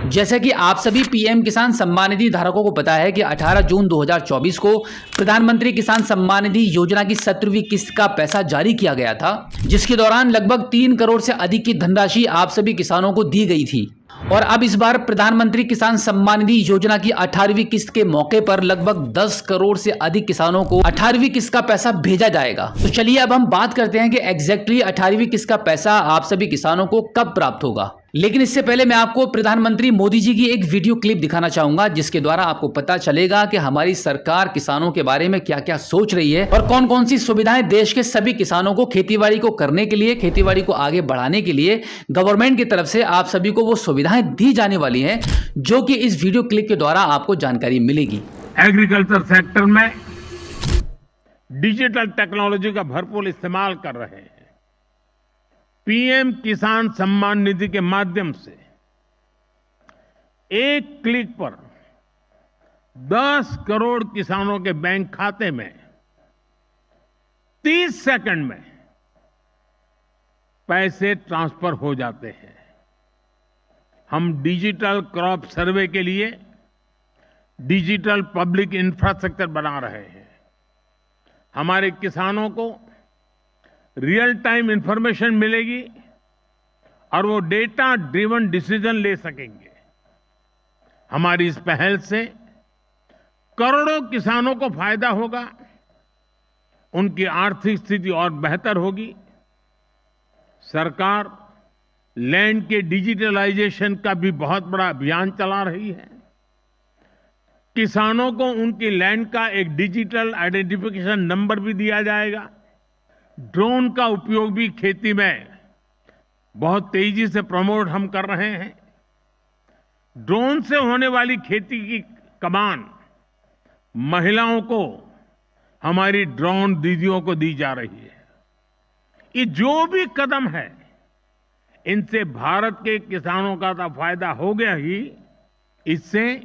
जैसा कि आप सभी पीएम किसान सम्मान निधि धारकों को पता है कि 18 जून 2024 को प्रधानमंत्री किसान सम्मान निधि योजना की 17वीं किस्त का पैसा जारी किया गया था, जिसके दौरान लगभग 3 करोड़ से अधिक की धनराशि आप सभी किसानों को दी गई थी। और अब इस बार प्रधानमंत्री किसान सम्मान निधि योजना की 18वीं किस्त के मौके पर लगभग 10 करोड़ से अधिक किसानों को 18वीं किस्त का पैसा भेजा जाएगा। तो चलिए अब हम बात करते हैं कि एग्जैक्टली 18वीं किस्त का पैसा आप सभी किसानों को कब प्राप्त होगा। लेकिन इससे पहले मैं आपको प्रधानमंत्री मोदी जी की एक वीडियो क्लिप दिखाना चाहूंगा, जिसके द्वारा आपको पता चलेगा कि हमारी सरकार किसानों के बारे में क्या क्या सोच रही है और कौन कौन सी सुविधाएं देश के सभी किसानों को खेतीबाड़ी को करने के लिए, खेतीबाड़ी को आगे बढ़ाने के लिए गवर्नमेंट की तरफ से आप सभी को वो सुविधाएं दी जाने वाली हैं, जो कि इस वीडियो क्लिप के द्वारा आपको जानकारी मिलेगी। एग्रीकल्चर सेक्टर में डिजिटल टेक्नोलॉजी का भरपूर इस्तेमाल कर रहे हैं। पीएम किसान सम्मान निधि के माध्यम से एक क्लिक पर 10 करोड़ किसानों के बैंक खाते में 30 सेकंड में पैसे ट्रांसफर हो जाते हैं। हम डिजिटल क्रॉप सर्वे के लिए डिजिटल पब्लिक इंफ्रास्ट्रक्चर बना रहे हैं। हमारे किसानों को रियल टाइम इंफॉर्मेशन मिलेगी और वो डेटा ड्रिवन डिसीजन ले सकेंगे। हमारी इस पहल से करोड़ों किसानों को फायदा होगा, उनकी आर्थिक स्थिति और बेहतर होगी। सरकार लैंड के डिजिटलाइजेशन का भी बहुत बड़ा अभियान चला रही है। किसानों को उनकी लैंड का एक डिजिटल आइडेंटिफिकेशन नंबर भी दिया जाएगा। ड्रोन का उपयोग भी खेती में बहुत तेजी से प्रमोट हम कर रहे हैं। ड्रोन से होने वाली खेती की कमान महिलाओं को, हमारी ड्रोन दीदियों को दी जा रही है। ये जो भी कदम है, इनसे भारत के किसानों का तो फायदा हो गया ही, इससे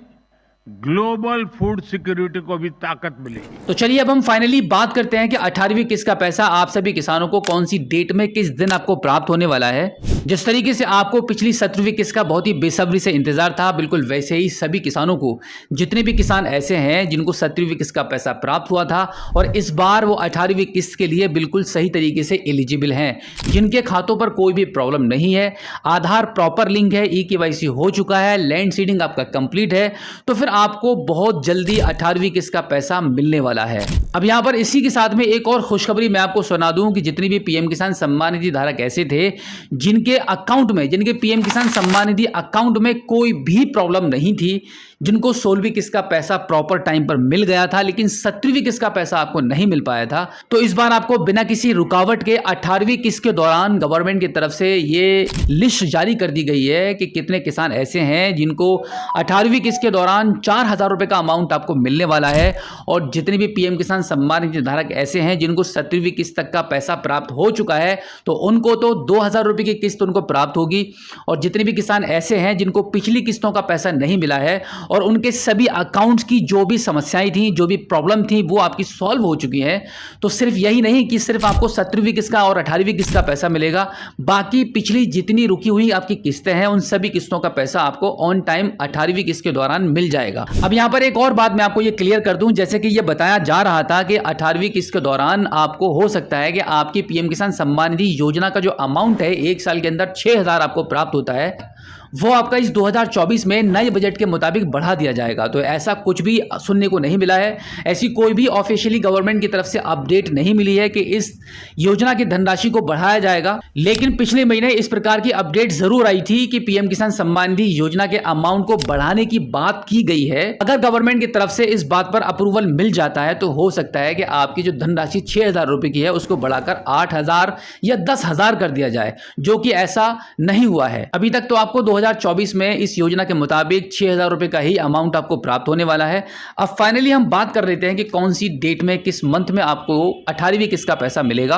ग्लोबल फूड सिक्योरिटी को भी ताकत मिलेगी। तो चलिए अब हम फाइनली बात करते हैं कि 18वीं किस्त का पैसा आप सभी किसानों को कौन सी डेट में, किस दिन आपको प्राप्त होने वाला है। जिस तरीके से आपको पिछली 17वीं किस्त का बहुत ही बेसब्री से इंतजार था, बिल्कुल वैसे ही सभी किसानों को, जितने भी किसान ऐसे हैं जिनको 17वीं किस्त का पैसा प्राप्त हुआ था और इस बार वो 18वीं किस्त के लिए बिल्कुल सही तरीके से एलिजिबल हैं, जिनके खातों पर कोई भी प्रॉब्लम नहीं है, आधार प्रॉपर लिंक है, ई-केवाईसी हो चुका है, लैंड सीडिंग आपका कंप्लीट है, तो फिर आपको बहुत जल्दी 18वीं किस्त का पैसा मिलने वाला है। अब यहां पर इसी के साथ में एक और खुशखबरी मैं आपको सुना दूं कि जितनी भी पीएम किसान सम्मान निधि धारक ऐसे थे जिनके अकाउंट में, जिनके पीएम किसान सम्मान निधि अकाउंट में कोई भी प्रॉब्लम नहीं थी, जिनको 16वीं किस्त का पैसा प्रॉपर टाइम पर मिल गया था लेकिन 17वीं किस्त का पैसा आपको नहीं मिल पाया था, तो इस बार आपको बिना किसी रुकावट के 18वीं किस्त के दौरान गवर्नमेंट की तरफ से ये लिस्ट जारी कर दी गई है कि कितने किसान ऐसे हैं जिनको 18वीं किस्त के दौरान 4,000 रुपए का अमाउंट आपको मिलने वाला है, और जितने भी पीएम किसान सम्मान निधि धारक ऐसे हैं जिनको 17वीं किस्त तक का पैसा प्राप्त हो चुका है, तो उनको तो 2,000 रुपए की किस्त उनको प्राप्त होगी। और जितने भी किसान ऐसे हैं जिनको पिछली किस्तों का पैसा नहीं मिला है और उनके सभी अकाउंट्स की जो भी समस्याएं थी, जो भी प्रॉब्लम थी, वो आपकी सॉल्व हो चुकी है। तो सिर्फ यही नहीं कि सिर्फ आपको 17वीं किस्त का और 18वीं किस्त का पैसा मिलेगा, बाकी पिछली जितनी रुकी हुई आपकी किस्तें हैं उन सभी किस्तों का पैसा आपको ऑन टाइम 18वीं किस्त के दौरान मिल जाएगा। अब यहां पर एक और बात मैं आपको ये क्लियर कर दूं, जैसे कि ये बताया जा रहा था कि 18वीं किस्त के दौरान आपको हो सकता है कि आपकी पीएम किसान सम्मान निधि योजना का जो अमाउंट है एक साल के अंदर 6,000 आपको प्राप्त होता है, वो आपका इस 2024 में नए बजट के मुताबिक बढ़ा दिया जाएगा। तो ऐसा कुछ भी सुनने को नहीं मिला है, ऐसी कोई भी ऑफिशियली गवर्नमेंट की तरफ से अपडेट नहीं मिली है कि इस योजना की धनराशि को बढ़ाया जाएगा। लेकिन पिछले महीने इस प्रकार की अपडेट जरूर आई थी कि पीएम किसान सम्मान निधि योजना के अमाउंट को बढ़ाने की बात की गई है। अगर गवर्नमेंट की तरफ से इस बात पर अप्रूवल मिल जाता है तो हो सकता है कि आपकी जो धनराशि 6,000 रुपए की है उसको बढ़ाकर 8,000 या 10,000 कर दिया जाए, जो कि ऐसा नहीं हुआ है। अभी तक तो आपको 2024 में इस योजना के मुताबिक 6,000 रुपए का ही अमाउंट आपको प्राप्त होने वाला है। अब फाइनली हम बात कर लेते हैं कि कौन सी डेट में, किस मंथ में आपको 18वीं किस्त का पैसा मिलेगा।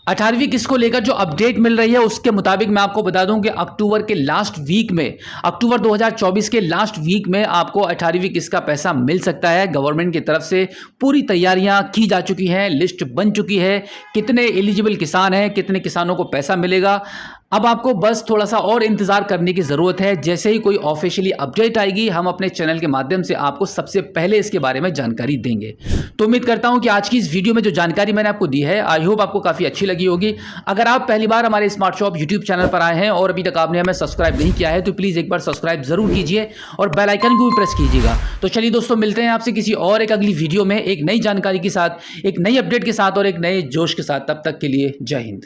18वीं किस्त को लेकर जो अपडेट मिल रही है उसके मुताबिक मैं आपको बता दूं कि अक्टूबर के लास्ट वीक में, अक्टूबर 2024 के लास्ट वीक में आपको 18वीं किस्त का पैसा मिल सकता है। गवर्नमेंट की तरफ से पूरी तैयारियां की जा चुकी हैं, लिस्ट बन चुकी है, कितने एलिजिबल किसान हैं, कितने किसानों को पैसा मिलेगा। अब आपको बस थोड़ा सा और इंतजार करने की जरूरत है। जैसे ही कोई ऑफिशियली अपडेट आएगी हम अपने चैनल के माध्यम से आपको सबसे पहले इसके बारे में जानकारी देंगे। तो उम्मीद करता हूं कि आज की इस वीडियो में जो जानकारी मैंने आपको दी है आई होप आपको काफी अच्छी लगी होगी। अगर आप पहली बार हमारे स्मार्ट शॉप यूट्यूब चैनल पर आए हैं और अभी तक आपने हमें सब्सक्राइब नहीं किया है तो प्लीज एक बार सब्सक्राइब जरूर कीजिए और बेल आइकन को भी प्रेस कीजिएगा। तो चलिए दोस्तों, मिलते हैं आपसे किसी और एक अगली वीडियो में एक नई जानकारी के साथ, एक नई अपडेट के साथ और एक नए जोश के साथ। तब तक के लिए जय हिंद।